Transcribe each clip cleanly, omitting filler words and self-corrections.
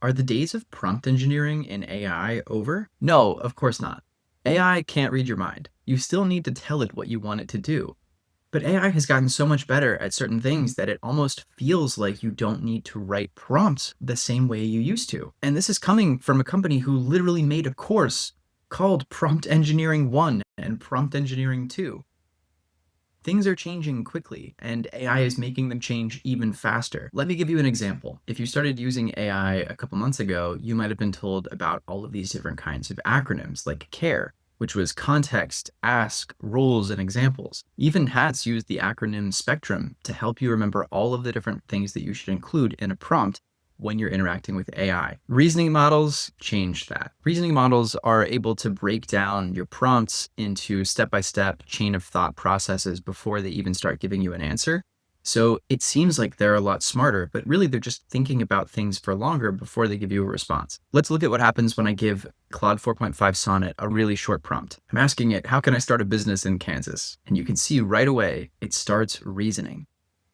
Are the days of prompt engineering in AI over? No, of course not. AI can't read your mind. You still need to tell it what you want it to do. But AI has gotten so much better at certain things that it almost feels like you don't need to write prompts the same way you used to. And this is coming from a company who literally made a course called Prompt Engineering 1 and Prompt Engineering 2. Things are changing quickly, and AI is making them change even faster. Let me give you an example. If you started using AI a couple months ago, you might have been told about all of these different kinds of acronyms, like CARE, which was context, ask, rules, and examples. Even HATS used the acronym SPECTRUM to help you remember all of the different things that you should include in a prompt when you're interacting with AI. Reasoning models changed that. Reasoning models are able to break down your prompts into step-by-step chain of thought processes before they even start giving you an answer. So it seems like they're a lot smarter, but really they're just thinking about things for longer before they give you a response. Let's look at what happens when I give Claude 4.5 Sonnet a really short prompt. I'm asking it, how can I start a business in Kansas? And you can see right away, it starts reasoning.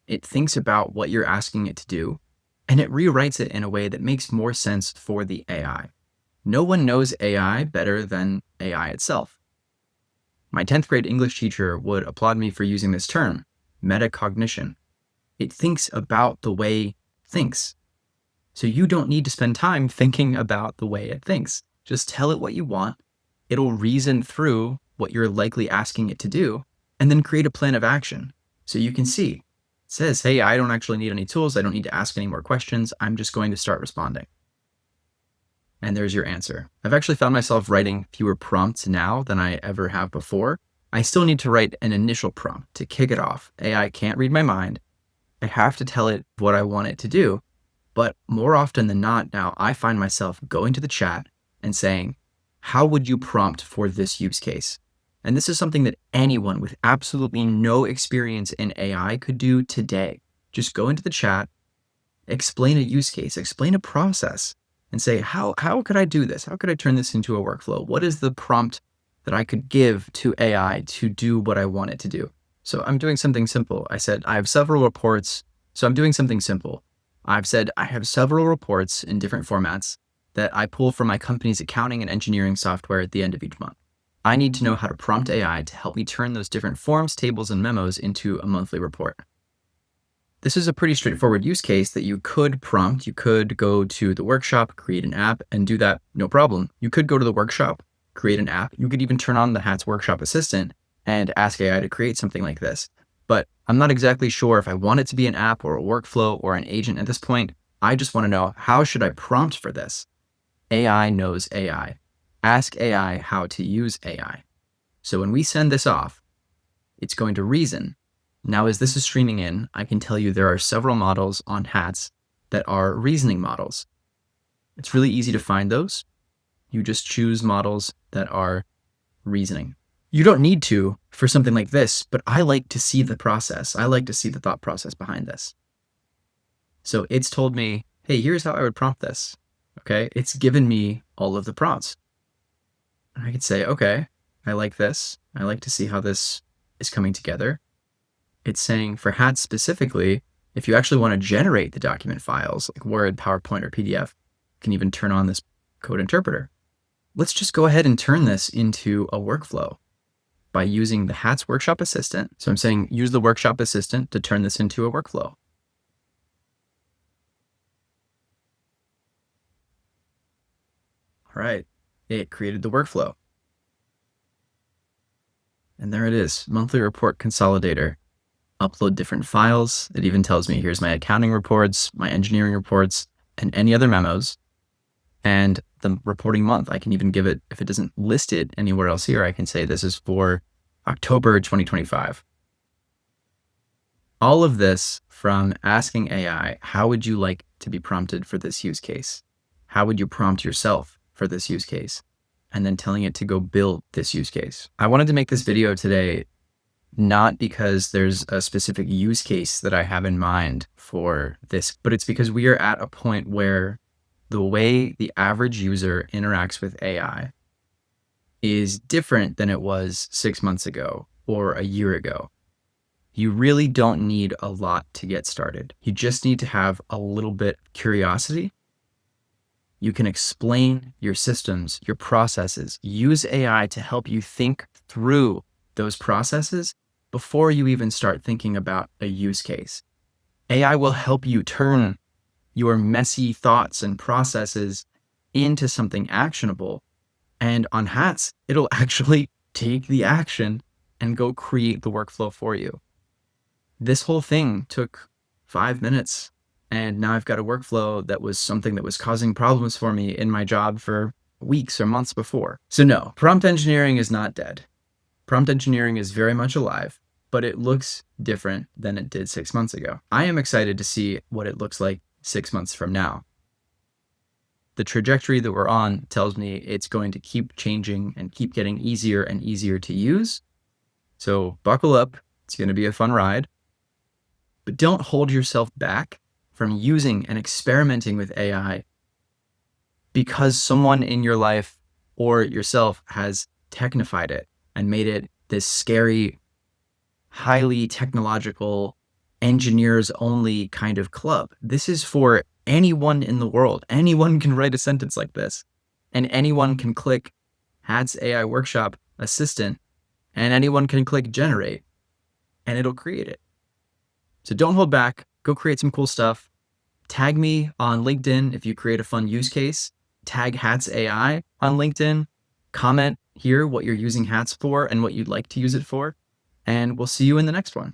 It thinks about what you're asking it to do, and it rewrites it in a way that makes more sense for the AI. No one knows AI better than AI itself. My 10th grade English teacher would applaud me for using this term, metacognition. It thinks about the way it thinks. So you don't need to spend time thinking about the way it thinks. Just tell it what you want. It'll reason through what you're likely asking it to do, and then create a plan of action. So you can see, it says, hey, I don't actually need any tools. I don't need to ask any more questions. I'm just going to start responding. And there's your answer. I've actually found myself writing fewer prompts now than I ever have before. I still need to write an initial prompt to kick it off. AI can't read my mind. I have to tell it what I want it to do. But more often than not now, I find myself going to the chat and saying, how would you prompt for this use case? And this is something that anyone with absolutely no experience in AI could do today. Just go into the chat, explain a use case, explain a process, and say, how could I do this? How could I turn this into a workflow? What is the prompt that I could give to AI to do what I want it to do? So I'm doing something simple. I said, I have several reports. So I'm doing something simple. I've said, I have several reports in different formats that I pull from my company's accounting and engineering software at the end of each month. I need to know how to prompt AI to help me turn those different forms, tables, and memos into a monthly report. This is a pretty straightforward use case that you could prompt. You could go to the workshop, create an app, and do that no problem. You could go to the workshop, create an app. You could even turn on the HATS Workshop Assistant and ask AI to create something like this. But I'm not exactly sure if I want it to be an app or a workflow or an agent at this point. I just want to know, how should I prompt for this? AI knows AI. Ask AI how to use AI. So when we send this off, it's going to reason. Now, as this is streaming in, I can tell you there are several models on HATS that are reasoning models. It's really easy to find those. You just choose models that are reasoning. You don't need to for something like this, but I like to see the process. I like to see the thought process behind this. So it's told me, hey, here's how I would prompt this. Okay, it's given me all of the prompts. I could say, okay, I like this. I like to see how this is coming together. It's saying for HATS specifically, if you actually want to generate the document files like Word, PowerPoint, or PDF, you can even turn on this code interpreter. Let's just go ahead and turn this into a workflow by using the HATS Workshop Assistant. So I'm saying use the Workshop Assistant to turn this into a workflow. All right, it created the workflow. And there it is, monthly report consolidator. Upload different files. It even tells me here's my accounting reports, my engineering reports, and any other memos. And the reporting month, I can even give it, if it doesn't list it anywhere else here, I can say this is for October 2025. All of this from asking AI, how would you like to be prompted for this use case? How would you prompt yourself for this use case? And then telling it to go build this use case. I wanted to make this video today not because there's a specific use case that I have in mind for this, but it's because we are at a point where the way the average user interacts with AI is different than it was 6 months ago or a year ago. You really don't need a lot to get started. You just need to have a little bit of curiosity You can explain your systems, your processes. Use AI to help you think through those processes before you even start thinking about a use case. AI will help you turn your messy thoughts and processes into something actionable. And on Hats, it'll actually take the action and go create the workflow for you. This whole thing took 5 minutes, and now I've got a workflow that was something that was causing problems for me in my job for weeks or months before. So no, prompt engineering is not dead. Prompt engineering is very much alive, but it looks different than it did 6 months ago. I am excited to see what it looks like 6 months from now. The trajectory that we're on tells me it's going to keep changing and keep getting easier and easier to use. So buckle up. It's going to be a fun ride. But don't hold yourself back from using and experimenting with AI because someone in your life or yourself has technified it and made it this scary, highly technological, engineers only kind of club. This is for anyone in the world. Anyone can write a sentence like this, and anyone can click Hats AI Workshop Assistant, and anyone can click generate, and it'll create it. So don't hold back. Go create some cool stuff. Tag me on LinkedIn if you create a fun use case. Tag Hats AI on LinkedIn. Comment here what you're using Hats for and what you'd like to use it for. And we'll see you in the next one.